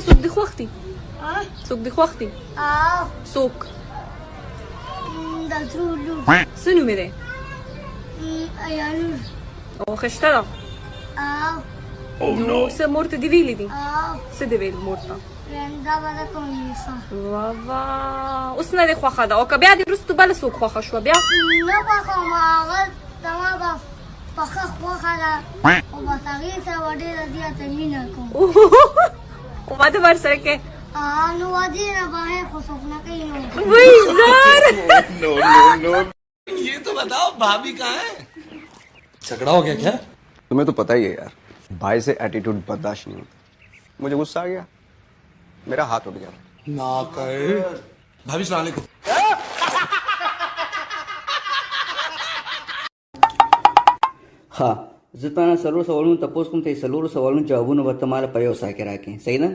سوق دي خوختي ها سوق دي خوختي سوق دلتولو سنو مده ايانو او خشتلا نو سمورت دي فيلي دي سدي فيل مورتا رندا بدا کومیخه واه اسنا دي خوخه ده او بیا دي رستو بل سوق خوخه شو بیا نه خوخه ما هغه تما با پخه خوخه ده او با تغییر سره وړه دي ته مینا کوم او ما ده ور سره کې نو وادي نه به خو څوک نه کوي نو وای زار नो ये तो बताओ भाभी कहाँ है? झगड़ा हो गया क्या? तुम्हें तो पता ही है यार, भाई से एटीट्यूड बर्दाश्त नहीं होता। मुझे गुस्सा आ गया, मेरा हाथ उठ गया। ना कर भाभी सलाम अलैकुम। हाँ زتانا سلور سوالونو تپوس کوم ته سلور سوالونو جوابونه به تماله په یو سا کې راکې صحیح ده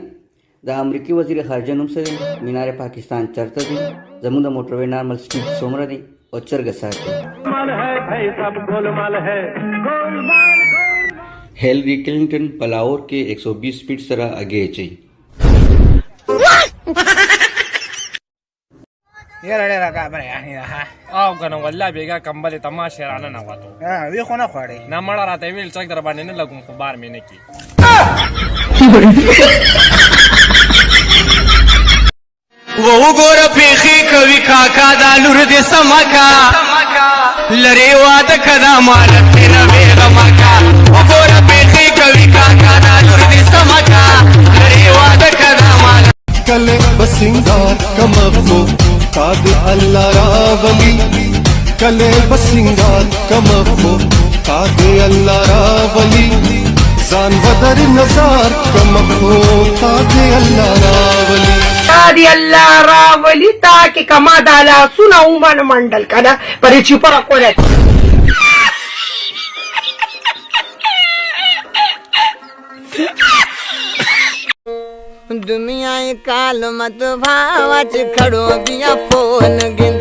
د امریکای وزیر خارجه نوم څه دی مینار پاکستان چرته دی زموږ د موټروي نارمل سپیډ څومره دی او چرګ ساتي هیلری کلنټن په لاهور کې 120 سپیډ سره اگې چي یاره ډېره کابره یعنی ده او کنه والله بیګا کمبل تماشه رانه نه وته وی خو نه خوړې نه مړه راته ویل چک در باندې نه لګوم خو بار مې نه کی وګور پیخي کوي کاکا دا لور دې سمکا لری واده کدا مال نه ویغمکا وګور پیخي کوي کاکا دا لور دې سمکا لری واده کدا مال کله بسنگار کمغو قاد الله راولي کله بسنگار کمغو قاد الله راولي ځان بدر نظر کمغو قاد الله راولي دی الله راولی تا کې کما دالا سونه ومن منډل کنه پرې چې پر کوله दुनिया काल मत भावा च खड़ो बिया फोन गिन